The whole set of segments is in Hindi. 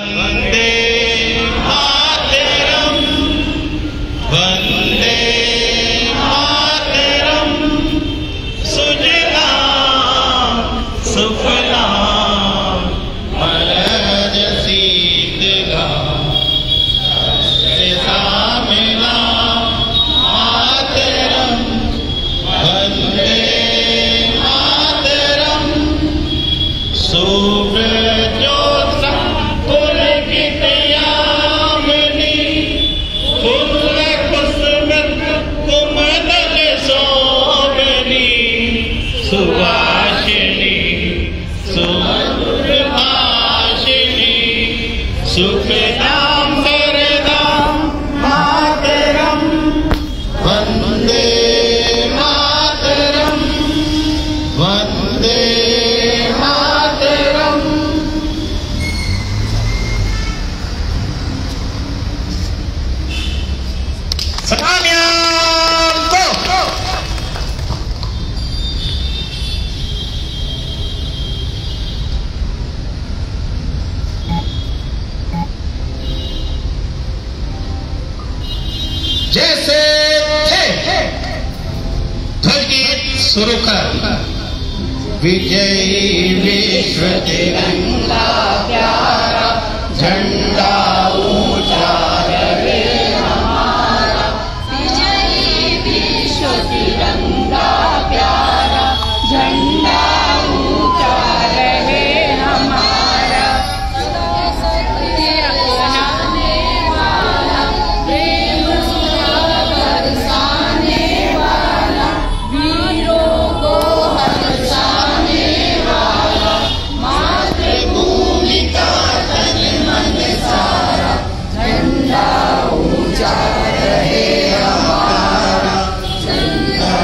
वंदे मातरम, वंदे मातरम, सुजलाम सुफलाम मलयज शीतलाम श्यामलाम मातरम, वंदे मातरम, सुब्रजोत्सव पुलकितयामिनी फूल कुसुम कुमदल शोभनी सुवासिनी सुमधुरभाषिणी सुखदां वरदां मातरम, वंदे मातरम, वंदे मातरम। सलामियां दो। जैसे थे ध्वज गीत शुरू कर। विजयी विश्व तिरंगा प्यारा, झंडा ऊंचा रहे हमारा। विजयी विश्व तिरंगा प्यारा, झंडा ऊंचा रहे हमारा। सत्य अपनाने वाला, प्रेम सुधा बरसाने वाला, वीरों को हर्षाने वाला, मातृभूमि का तन मन सारा, झंडा ऊंचा रहे हमारा, झंडा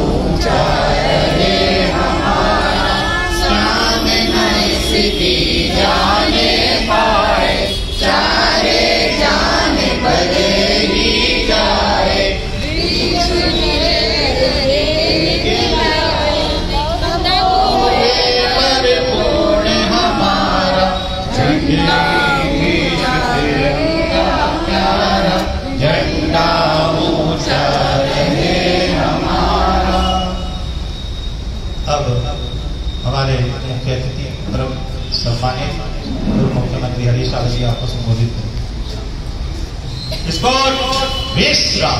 ऊंचा रहे हमारा। सामने स्थिति जाने पाए, चाहे जाने बदले ही जाए। बीच में परिपूर्ण हमारा, झंडा ऊंचा तिरंगा प्यारा, झंडा ऊंचा रहे हमारा। अब हमारे मुख्य अतिथि परम सम्मानित पूर्व मुख्यमंत्री हरीश रावत जी आपको संबोधित करेंगे। स्पोर्ट मिश्रा।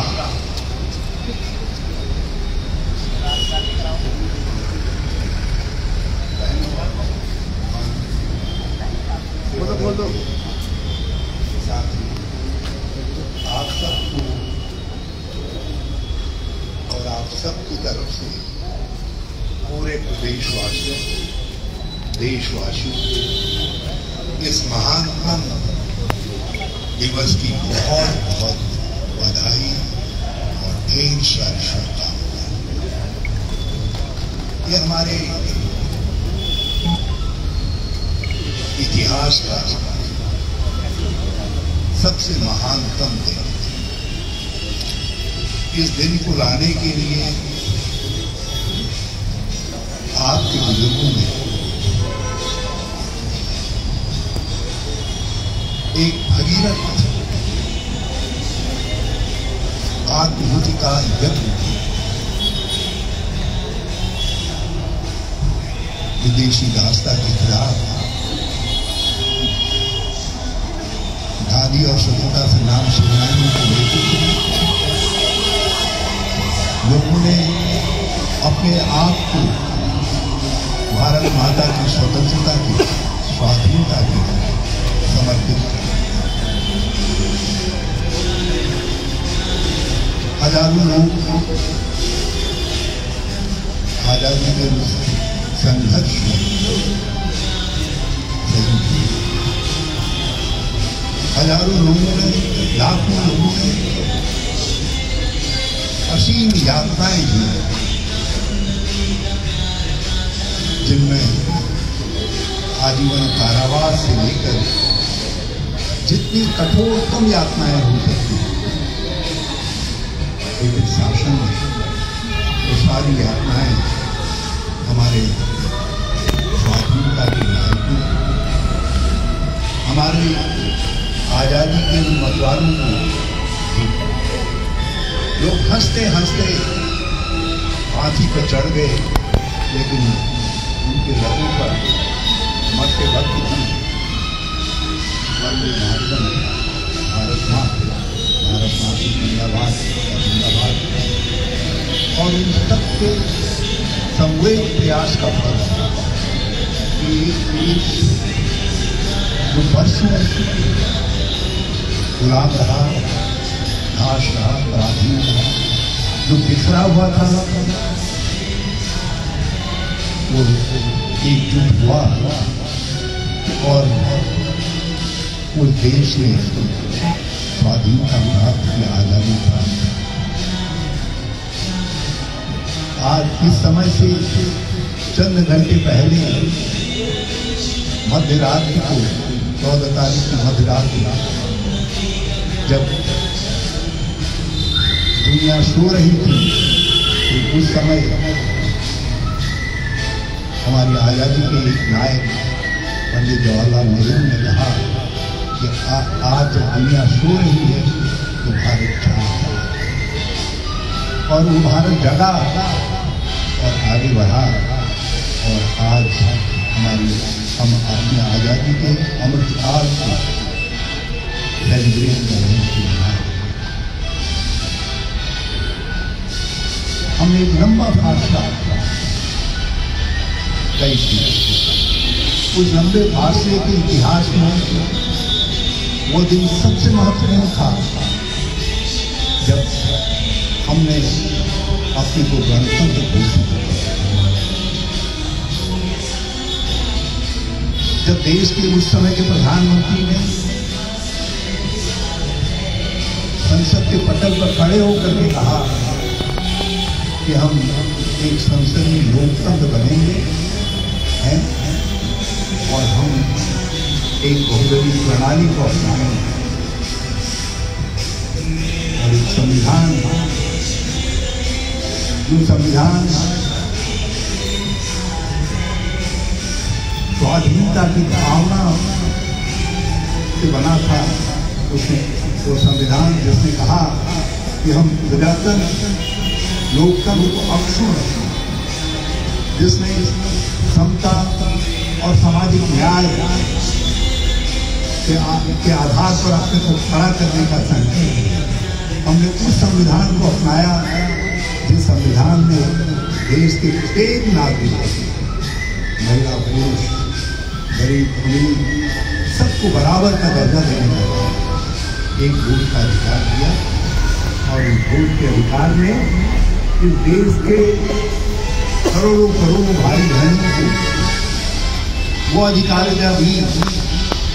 बोल दो। आप सबको और आप सबकी तरफ से पूरे देशवासियों इस महान दिवस की बहुत बहुत बधाई और ढेर सारी शुभकामनाएं। ये हमारे इतिहास का सबसे महानतम दिन। इस दिन को लाने के लिए आपके बुजुर्गों ने एक भगीरथ आत्महुति का यत्न किया। विदेशी दास्ता के खिलाफ खादी और स्वच्छता से नाम सेनानियों को लेकर लोगों ने अपने आप को भारत माता की स्वतंत्रता की, स्वाधीनता की समर्पित किया। हजारों लोग आजादी के संघर्ष में शहीद हुए। हजारों लोगों ने, लाखों लोगों ने असीम यात्राएं की, जिनमें आजीवन कारावास से लेकर जितनी कठोरतम यातनाएं हो सकती हैं, लेकिन शासन में वो सारी यातनाएं हमारे स्वाधीनता के नायकों हमारी आज़ादी के मतवालों को लोग हंसते हंसते फांसी पर चढ़ गए, लेकिन उनके लबों पर मरते वक्त भी वंदे मातरम, भारत माँ की जिंदाबाद जिंदाबाद, और उन सबके समूहिक प्रयास का फल कि जो वर्षों गुलाम रहा, घास रहा, पराधीन रहा, जो बिखरा हुआ था, वो एकजुट हुआ और उस देश ने स्वाधीनता प्राप्त किया, आजादी प्राप्त। आज इस समय से चंद घंटे पहले मध्य रात्रि को 14 तारीख की मध्य रात्रि जब दुनिया सो रही थी, तो उस समय हमारी आज़ादी के एक नायक पंडित जवाहरलाल नेहरू ने कहा कि आज जब दुनिया सो रही है तो भारत जागा, और वो भारत जगा और आगे बढ़ा, और आज हम अपनी आज़ादी के अमृतकाल को सेलिब्रेट कर रहे हैं। हमने एक लंबा फासला तय किया। उस लंबे फासले के इतिहास में वो दिन सबसे महत्वपूर्ण था जब हमने अपने को गणतंत्र घोषित किया। जब देश के उस समय के प्रधानमंत्री ने संसद के पटल पर खड़े होकर के कहा कि हम एक संसदीय लोकतंत्र बनेंगे हैं और हम एक बहुदलीय प्रणाली को अपनाएंगे और एक संविधान, जो संविधान स्वाधीनता की भावना से बना था, उसने वो संविधान जिसने कहा कि हम प्रजातंत्र लोकतंत्र को अक्षुण्ण रखें, जिसने समता और सामाजिक न्याय के आधार पर अपने को खड़ा करने का संकल्प, हमने उस संविधान को अपनाया जिस संविधान ने देश के प्रत्येक नागरिक, महिला पुरुष, गरीब अमीर, सबको बराबर का दर्जा देने का एक वोट का अधिकार दिया, और इस वोट के अधिकार में इस देश के करोड़ों करोड़ों भाई बहनों को वो अधिकारिता दी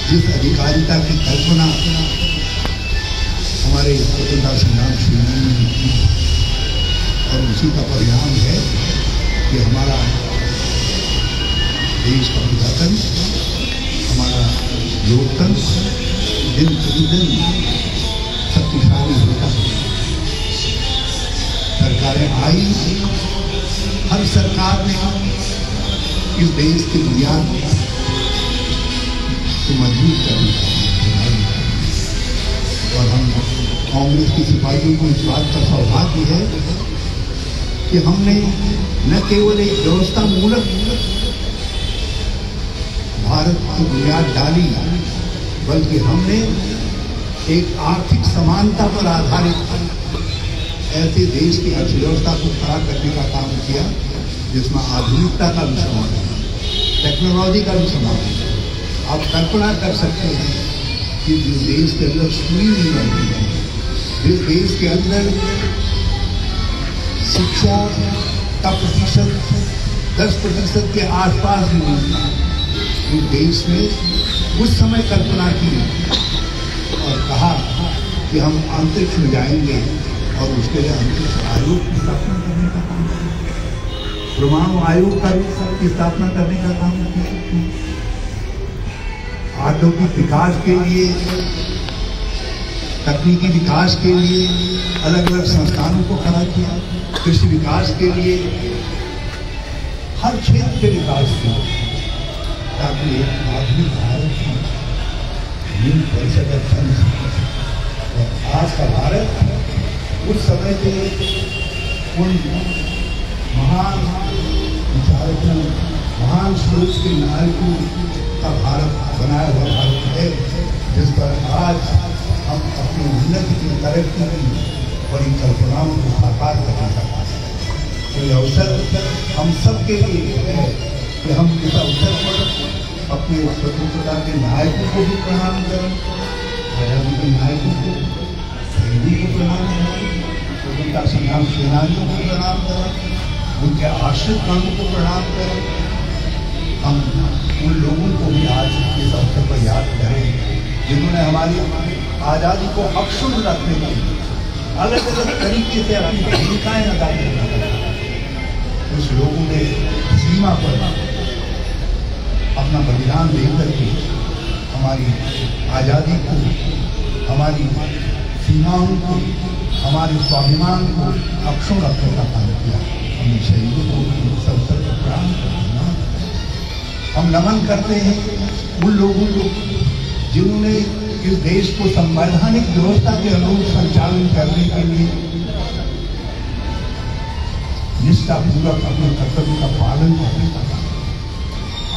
जिस अधिकारिता की कल्पना हमारे स्वतंत्रता संग्राम सेनानियों ने की, और उसी का परिणाम है कि हमारा देश का प्रजातंत्र, हमारा लोकतंत्र दिन प्रतिदिन शक्तिशाली होता है। सरकारें आई, हर सरकार ने इस देश की बुनियाद को मजबूत करने का, और हम कांग्रेस की सिपाहियों को इस बात का सौभाग्य है कि हमने न केवल एक व्यवस्था मूलक भारत की बुनियाद डाली, बल्कि हमने एक आर्थिक समानता पर आधारित ऐसे देश की अर्थव्यवस्था को खड़ा करने का काम किया जिसमें आधुनिकता का भी समावेश है, टेक्नोलॉजी का भी समावेश है। आप कल्पना कर सकते हैं कि जिस देश के अंदर सुई नहीं बनती है, जिस देश के अंदर शिक्षा का प्रतिशत 10% के आसपास भी नहीं था, उस देश में उस समय कल्पना की और कहा कि हम अंतरिक्ष में जाएंगे, और उसके लिए अंतरिक्ष आयोग की स्थापना करने का काम किया, परमाणु आयोग की स्थापना करने का काम किया, औद्योगिक विकास के लिए, तकनीकी विकास के लिए अलग अलग संस्थानों को खड़ा किया, कृषि विकास के लिए, हर क्षेत्र के विकास के लिए, ताकि एक आधुनिक भारत नीम परिषद अध्यक्ष। और आज का भारत उस समय के उन महान विचारकों, महान सोच के नायकों का भारत बनाया हुआ भारत है, जिस पर आज हम अपनी उन्नति की, तरक्की की बड़ी कल्पनाओं को साकार करना चाहते हैं। तो ये अवसर हम सब के लिए है कि हम इस अवसर पर अपने स्वतंत्रता के नायकों को भी प्रणाम करें, आजादी के नायकों को, शहीदों को प्रणाम करें, स्वतंत्रता संग्राम सेनानियों को प्रणाम करें, उनके आश्रितगणों को प्रणाम करें। हम उन लोगों को भी आज इस अवसर पर याद करें जिन्होंने हमारी आज़ादी को अक्षुण्ण रखने के लिए अलग अलग तरीके से अपनी भूमिकाएं अदा करना। कुछ लोगों ने सीमा पर अपना बलिदान देकर के हमारी आज़ादी को, हमारी सीमाओं को, हमारे स्वाभिमान को अक्षुण्ण रखने का काम किया। हम शहीदों को इस अवसर पर प्रणाम करते हैं। हम नमन करते हैं उन लोगों को जिन्होंने इस देश को संवैधानिक व्यवस्था के अनुरूप संचालन करने के लिए निष्ठापूर्वक अपने कर्तव्य का पालन करने का काम।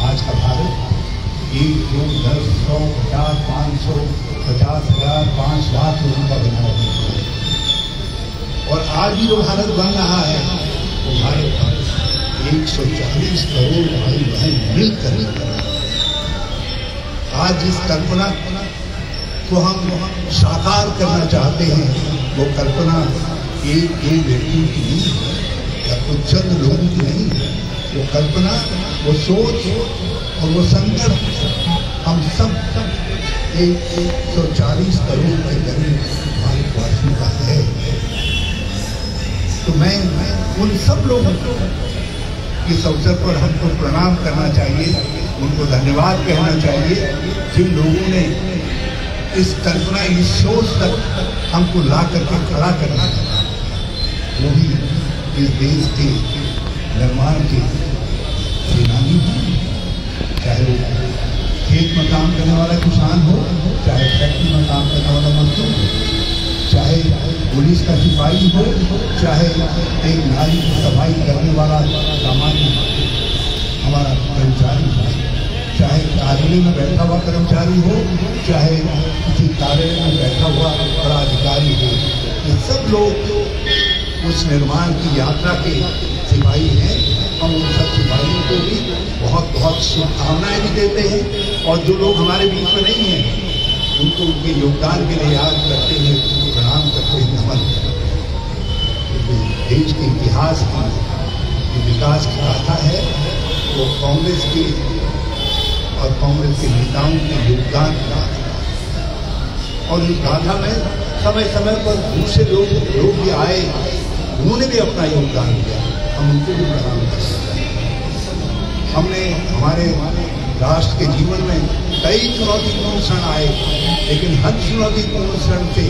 आज का भारत 1, 2, 10, 100, 50, 500, 50,000, 5 लाख लोगों का बना हुआ है। और आज भी जो भारत बन रहा है वो भारत 140 करोड़ भाई बहन मिलकर आज जिस कल्पना को हम साकार करना चाहते हैं, वो कल्पना एक व्यक्ति की नहीं या कुछ चंद लोगों की नहीं। वो कल्पना, वो सोच और वो संकल्प हम सब 140 करोड़ के करीब भारतवासियों का है। तो मैं उन सब लोगों को इस अवसर पर हमको प्रणाम करना चाहिए, उनको धन्यवाद कहना चाहिए जिन लोगों ने इस कल्पना, इस सोच तक हमको ला करके खड़ा करना था। वो भी इस देश के निर्माण के सेनानी हैं, चाहे वो खेत में काम करने वाला किसान हो, चाहे फैक्ट्री में काम करने वाला मजदूर हो, चाहे पुलिस का सिपाही हो, चाहे एक नाली की सफाई करने वाला सामान्य हमारा कर्मचारी हो, चाहे कार्यालय में बैठा हुआ कर्मचारी हो, चाहे किसी कार्यालय में बैठा हुआ बड़ा अधिकारी हो, ये सब लोग उस निर्माण की यात्रा के सिपाही हैं। हम उन सब सिपाहियों को भी बहुत बहुत शुभकामनाएं भी देते हैं। और जो लोग हमारे बीच में नहीं हैं उनको उनके योगदान के लिए याद करते हैं, प्रणाम करते हैं, नमन करते हैं। देश के इतिहास की विकास की गाथा है, वो कांग्रेस के और कांग्रेस के नेताओं के योगदान की गाथा है। और इस गाथा में समय समय पर दूसरे लोग भी आए, उन्होंने भी अपना योगदान दिया, हम उनको भी प्रणाम करते हैं। हमने हमारे राष्ट्र के जीवन में कई चुनौतीपूर्ण क्षण आए, लेकिन हर चुनौतीपूर्ण क्षण से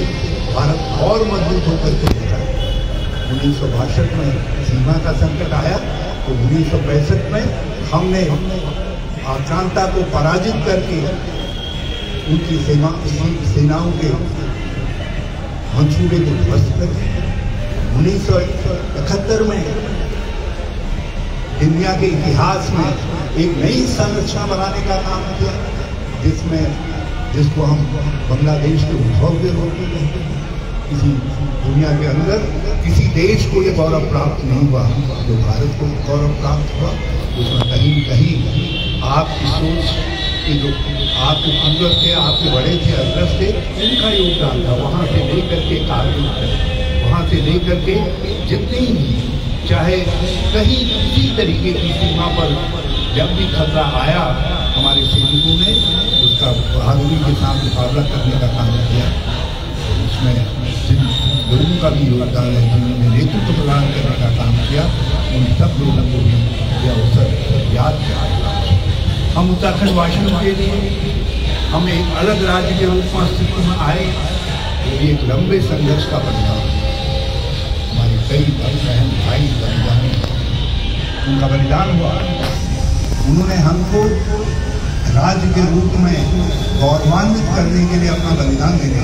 भारत और मजबूत होकर के उठा। 1962 में सीमा का संकट आया तो 1965 में हमने आक्रांता को पराजित करके उनकी सेनाओं के मंसूबे को ध्वस्त कर दिया। 1971 में दुनिया के इतिहास में एक नई संरचना बनाने का काम किया, जिसको हम बांग्लादेश के उद्भव के रूप में कहते हैं। किसी दुनिया के अंदर किसी देश को ये गौरव प्राप्त नहीं हुआ जो भारत को गौरव प्राप्त हुआ। उसमें कहीं कहीं आपकी सोच के जो आपके पूर्वज थे, आपके बड़े थे, अग्रज थे, उनका योगदान था। वहाँ से लेकर के कारगिल तक, वहाँ से लेकर के जितनी भी, चाहे कहीं किसी तरीके की सीमा पर जब भी खतरा आया, हमारे सैनिकों ने उसका बहादुरी के साथ मुकाबला करने का काम किया। उसमें जिन लोगों का भी योगदान है, जिन्होंने नेतृत्व प्रदान करने का काम किया, उन सब लोगों को भी यह अवसर याद किया। हम उत्तराखंड वासियों के लिए हम एक अलग राज्य के रूप में अस्तित्व में आए, ये एक लंबे संघर्ष का परिणाम। हमारे कई बहन भाई बलिदान, उनका बलिदान हुआ। उन्होंने हमको राज्य के रूप में गौरवान्वित करने के लिए अपना बलिदान दिया,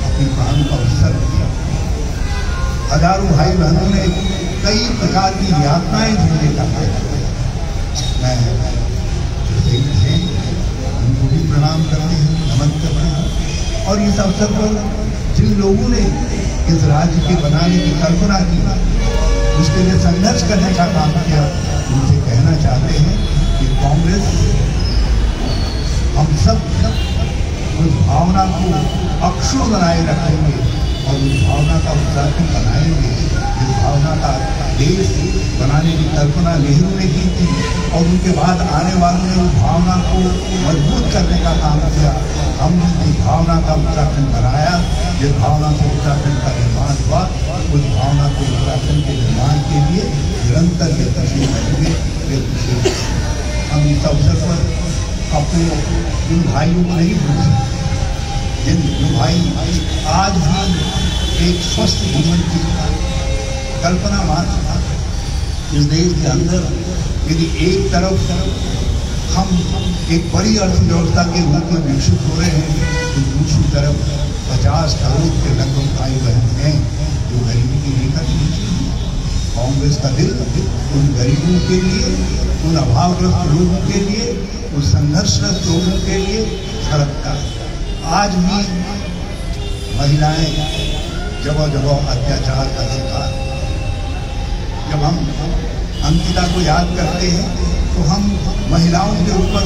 अपनी प्राण का उत्सर्ग किया। हजारों भाई बहनों ने कई प्रकार की यातनाएं झेलने का काम किया। मैं उनको भी प्रणाम करते हैं, नमन करते हैं। और इस अवसर पर जिन लोगों ने इस राज्य के बनाने की कल्पना की, उसके लिए संघर्ष करने का काम किया, उनसे कहना चाहते हैं कि कांग्रेस हम सब उस भावना को अक्षुण्ण बनाए रखेंगे और उस भावना का उत्तराखंड बनाएंगे जिस भावना का देश बनाने की कल्पना नेहरू ने की थी और उनके बाद आने वालों ने उस भावना को मजबूत करने का काम किया। हम इस भावना का उत्तराखंड बनाया, जिस भावना से उत्तराखंड का निर्माण हुआ, उस भावना को उत्तराखंड के निर्माण के लिए निरंतर यत्नशील रहेंगे। हम इस अवसर पर अपने उन भाइयों को नहीं भूल सकते जिन भाई आज भी एक स्वस्थ जीवन की कल्पना मात्र इस देश के अंदर यदि एक तरफ हम एक बड़ी अर्थव्यवस्था के रूप में विकसित हो रहे हैं तो दूसरी तरफ 50 करोड़ के लगभग भाई बहन हैं जो गरीबी की रेखा के नीचे हैं। कांग्रेस का दिल उन गरीबों के लिए, उन अभावग्रस्त लोगों के लिए, उन संघर्षरत लोगों के लिए धड़कता है। आज भी महिलाएं जगह जगह अत्याचार का शिकार। जब हम अंकिता को याद करते हैं तो हम महिलाओं के ऊपर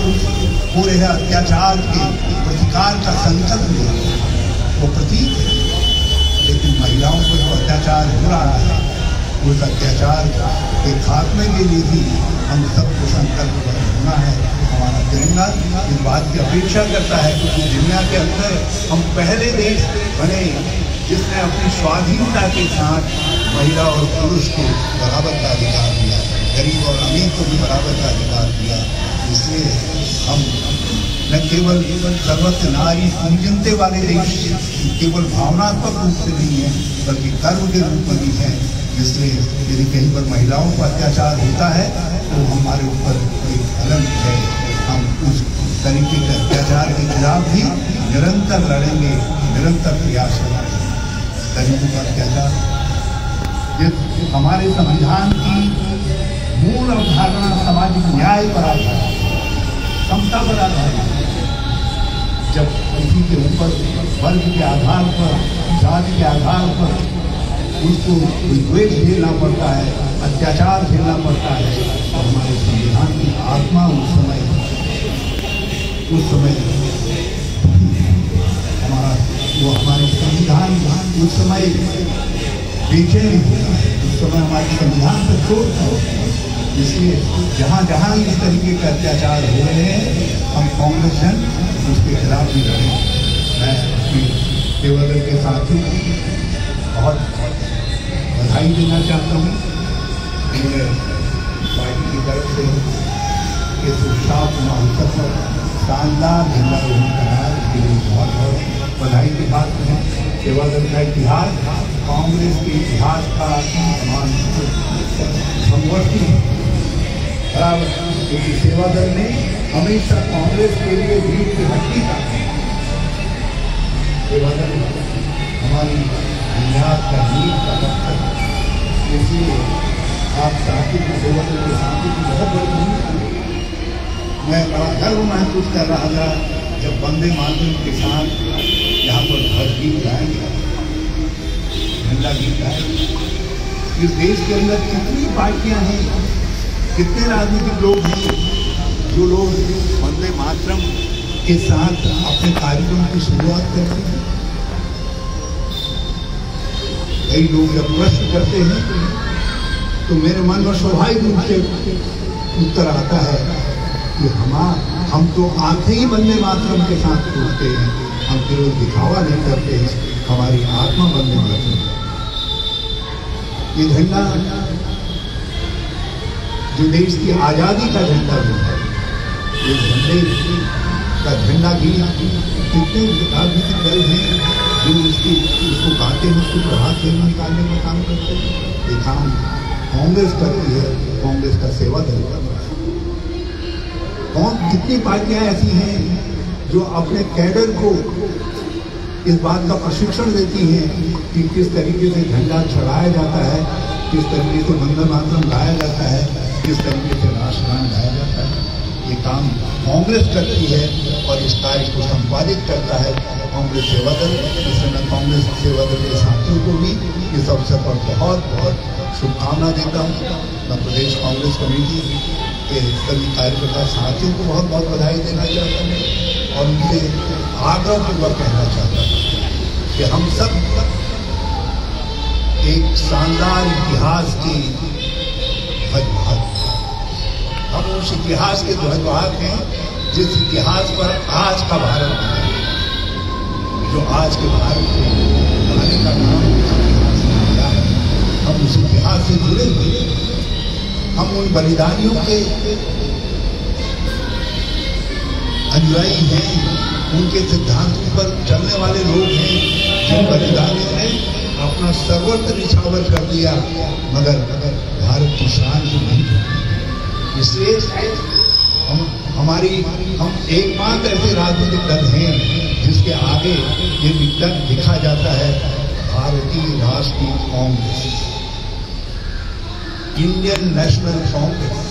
हो रहे अत्याचार के प्रतिकार का संकल्प लेते हैं। वो प्रतीक है, लेकिन महिलाओं पर जो अत्याचार हो रहा है उस अत्याचार के खात्मे के लिए भी हम सबको संकल्पबद्ध होना है। हमारा तिरंगा इस बात की अपेक्षा करता है कि दुनिया के अंदर हम पहले देश बने जिसने अपनी स्वाधीनता के साथ महिला और पुरुष को बराबर का अधिकार दिया, गरीब और अमीर को भी बराबर का अधिकार दिया। इसलिए हम न केवल सर्वत्र नारी पूजनते वाले देश केवल भावनात्मक रूप से नहीं है बल्कि कर्म के रूप में भी है। इसलिए यदि कहीं पर महिलाओं पर अत्याचार होता है तो हमारे ऊपर एक कलंक है। हम उस तरीके के अत्याचार के खिलाफ भी निरंतर लड़ेंगे, निरंतर प्रयास करेंगे। गरीबों पर अत्याचार हमारे संविधान की मूल अवधारणा सामाजिक न्याय पर आधारित, समता पर आधारित। जब किसी के ऊपर वर्ग के आधार पर, जाति के आधार पर उसको द्वेष झेलना पड़ता है, अत्याचार झेलना पड़ता है, तो हमारे संविधान की आत्मा उस समय हमारे संविधान उस समय बेचैन होता है, उस समय हमारे संविधान पर चोट होता है। इसलिए जहाँ जहाँ इस तरीके के अत्याचार हो रहे हैं हम कांग्रेस जन उसके खिलाफ भी लड़ें। मैं अपनी देवदल के साथियों को बहुत बधाई देना चाहता हूँ। मेरे पार्टी की तरफ से इस उत्साह महोत्सव पर शानदार झंडारोहण कराया, इसके लिए बहुत बहुत बधाई की बात है। सेवादल का इतिहास कांग्रेस के इतिहास का समान संवर्ती बराबर, क्योंकि सेवादल ने हमेशा कांग्रेस के लिए रीढ़ की हड्डी का सेवादल हमारी बुनियाद का नींव का पत्थर। इसलिए आप साथी की सेवादल के साथी की बहुत बड़ी भूमिका। मैं बड़ा गर्व महसूस कर रहा था जब वंदे मातरम के साथ यहाँ पर ध्वज गीत गाएंगे, झंडा गीत गाएंगे। इस देश के अंदर कितनी पार्टियां हैं, कितने राजनीतिक लोग हैं जो लोग वंदे मातरम के साथ अपने कार्यक्रम की शुरुआत करते हैं। कई लोग जब प्रश्न करते हैं तो मेरे मन में स्वाभाविक रूप से उत्तर आता है कि हम तो आंखें ही वंदे मातरम के साथ खोलते हैं, हम केवल दिखावा नहीं करते हैं, हमारी आत्मा वंदे मातरम। ये झंडा जो देश की आज़ादी का झंडा है, ये झंडे का झंडा भी कितने राजनीतिक दल हैं जो उसको गाते हैं, उसको प्रभात फेरी निकालने का काम करते हैं। ये काम कांग्रेस करती है, कांग्रेस का सेवा दल करता है। कितनी पार्टियां ऐसी हैं जो अपने कैडर को इस बात का प्रशिक्षण देती हैं कि किस तरीके से झंडा चढ़ाया जाता है, किस तरीके से वंदे मातरम गाया जाता है, किस तरीके से राष्ट्रगान गाया जाता है। ये काम कांग्रेस करती है और इस कार्य को संपादित करता है कांग्रेस सेवा दल। इसलिए मैं कांग्रेस सेवा दल के साथियों को भी इस अवसर पर बहुत बहुत शुभकामना देता हूँ। मैं प्रदेश कांग्रेस कमेटी के सभी कार्यकर्ता साथियों को बहुत बहुत बधाई देना चाहता हूँ और उनसे आग्रहपूर्वक कहना चाहता हूँ कि हम सब एक शानदार इतिहास की ध्वजवाहक, हम उस इतिहास के ध्वजवाहक हैं जिस इतिहास पर आज का भारत है, जो आज के भारत को बनाने का काम उस इतिहास ने किया है। हम उस इतिहास से जुड़े हुए, हम उन बलिदानियों के अनुयायी हैं, उनके सिद्धांतों पर चलने वाले लोग हैं जिन बलिदानियों ने अपना सर्वत्र निछावर कर दिया मगर भारत की शान को नहीं छोड़ा। इसलिए हम एकमात्र ऐसे राजनीतिक दल हैं जिसके आगे ये लिखा जाता है भारतीय राष्ट्रीय Congress, Indian national Congress.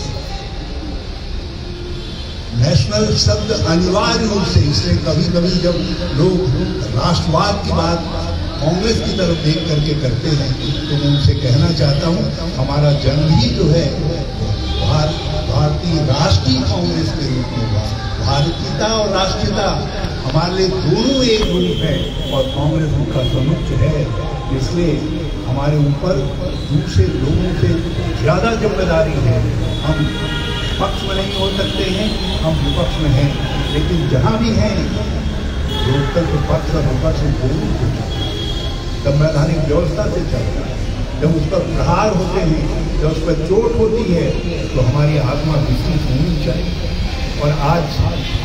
National शब्द अनिवार्य रूप से, इसलिए कभी कभी जब लोग राष्ट्रवाद की बात कांग्रेस की तरफ देख करके करते हैं तो मैं उनसे कहना चाहता हूं हमारा जन्म ही जो है भारतीय राष्ट्रीय कांग्रेस के रूप में हुआ। भारतीयता और राष्ट्रीयता हमारे लिए दोनों एक रूप है और कांग्रेस उनका समुच्च है। इसलिए हमारे ऊपर दूसरे लोगों से ज्यादा जिम्मेदारी है। हम पक्ष में नहीं हो सकते हैं, हम विपक्ष में हैं, लेकिन जहां भी हैं लोकतंत्र पक्ष और विपक्ष दोनों संवैधानिक व्यवस्था से चलता है। जब उस पर प्रहार होते हैं, जब उस पर चोट होती है तो हमारी आत्मा विस्तृत होनी चाहिए। और आज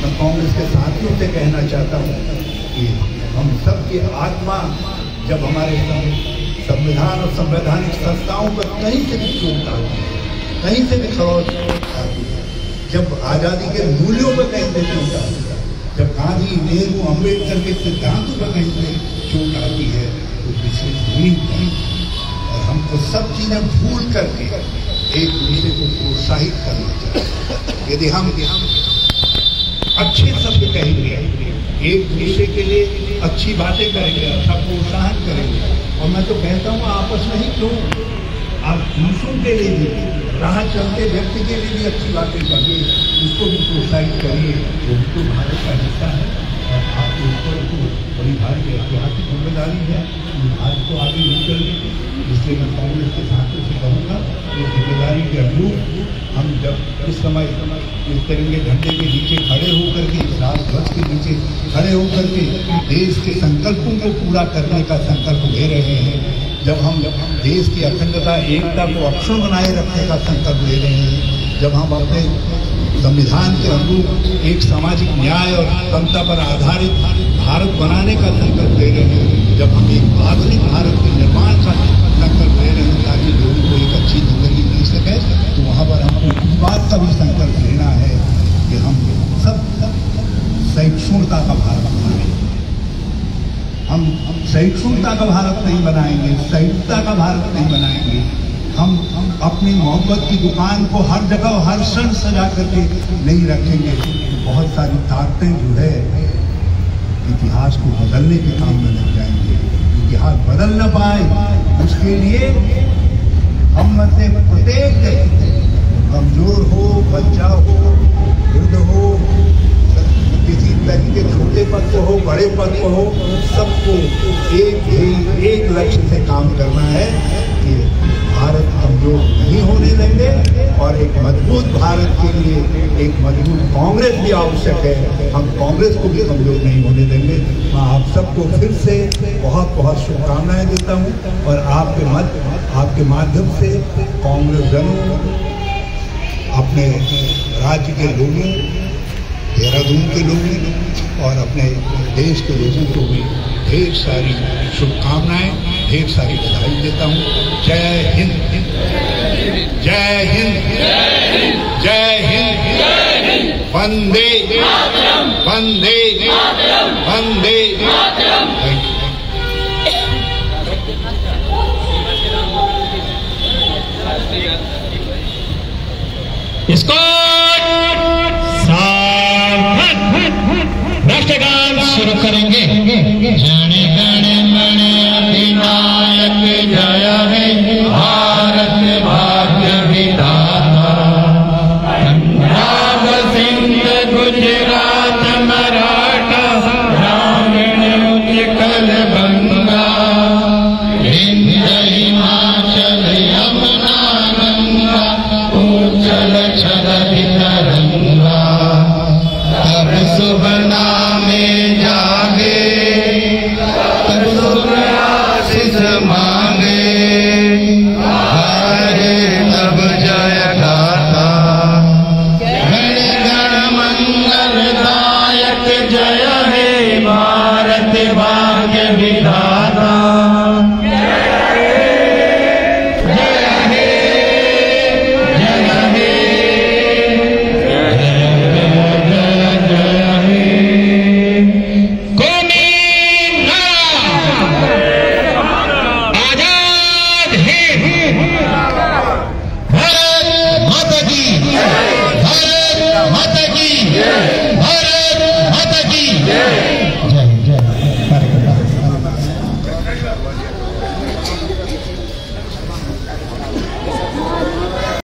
मैं कांग्रेस के साथियों से कहना चाहता हूँ कि हम सबकी आत्मा जब हमारे संविधान और संवैधानिक संस्थाओं पर कहीं से भी चोट आती है, कहीं से भी खरोच आती है, जब आज़ादी के मूल्यों पर कहीं से चोट आती है, जब गांधी, नेहरू, अम्बेडकर के सिद्धांतों पर कहीं से चोट आती है तो विशेष होनी चाहिए। और हमको सब चीजें भूल करके एक दूसरे को प्रोत्साहित करना चाहिए। यदि हम अच्छे शब्द कहेंगे, एक दूसरे के लिए अच्छी बातें करेंगे, अच्छा प्रोत्साहन करेंगे, और मैं तो कहता हूँ आपस में ही क्यों, आप दूसरों के लिए भी, राह चलते व्यक्ति के लिए भी अच्छी बातें करिए, उसको भी प्रोत्साहित करिए। वो भी तो भारत का हिस्सा है और आपके ऊपर तो बड़ी भारतीय ऐतिहासिक जिम्मेदारी है भारत को आगे नहीं चलने की। इसलिए मैं कांग्रेस के साथियों से कहूँगा ये जिम्मेदारी के अनुरूप हम जब इस समय इस तिरंगे झंडे के नीचे खड़े होकर के, इस राष्ट्रध्वज के नीचे खड़े होकर के देश के संकल्पों को पूरा करने का संकल्प ले रहे हैं, जब हम देश की अखंडता, एकता को अक्षुण्ण बनाए रखने का संकल्प ले रहे हैं, जब हम अपने संविधान के अनुरूप एक सामाजिक न्याय और समता पर आधारित भारत बनाने का संकल्प ले रहे हैं, जब हम एक आधुनिक भारत के निर्माण का संकल्प ले रहे हैं ताकि लोगों को एक अच्छी जिंदगी मिल सके, तो वहाँ पर हमको इस बात का भी संकल्प लेना है कि हम सब सहिष्णुता का भारत बनाएंगे। हम सहिष्णुता का भारत नहीं बनाएंगे, सहिष्णुता का भारत नहीं बनाएंगे। हम अपनी मोहब्बत की दुकान को हर जगह हर क्षण सजा करके नहीं रखेंगे तो बहुत सारी ताकतें जो है इतिहास को बदलने के काम में लग जाएंगे। इतिहास बदल न पाए उसके लिए हम में से प्रत्येक कमजोर हो, बच्चा हो, वृद्ध हो, किसी तरीके छोटे पद को हो, बड़े पद को हो, सबको एक लक्ष्य से काम करना है कि भारत कमजोर नहीं होने देंगे और एक मजबूत भारत के लिए एक मजबूत कांग्रेस भी आवश्यक है। हम कांग्रेस को भी कमजोर नहीं होने देंगे। मैं आप सबको फिर से बहुत बहुत शुभकामनाएं देता हूं और आपके माध्यम से कांग्रेस जनों, अपने राज्य के लोगों, देहरादून के लोगों और अपने देश के लोगों को भी ढेर सारी शुभकामनाएं, ढेर सारी बधाई देता हूँ। जय हिंद, जय हिंद, जय हिंद, जय हिंद। वंदे वंदे वंदे। इसको राष्ट्रगान शुरू करेंगे। जन गण मन अधिनायक जय हे भारत भाग्य विधाता। पंजाब सिंध गुजरात मराठा द्राविड़ उत्कल बंगा। हिंद हिमाचल यमुना गंगा उज्जवल छलि तरंगा। तब शुभ नामे जागे तब शुभ आशीष मांगे। हरे तब जय गाथा गण गण मंगलदायक जय हे भारत भाग्य विधाता।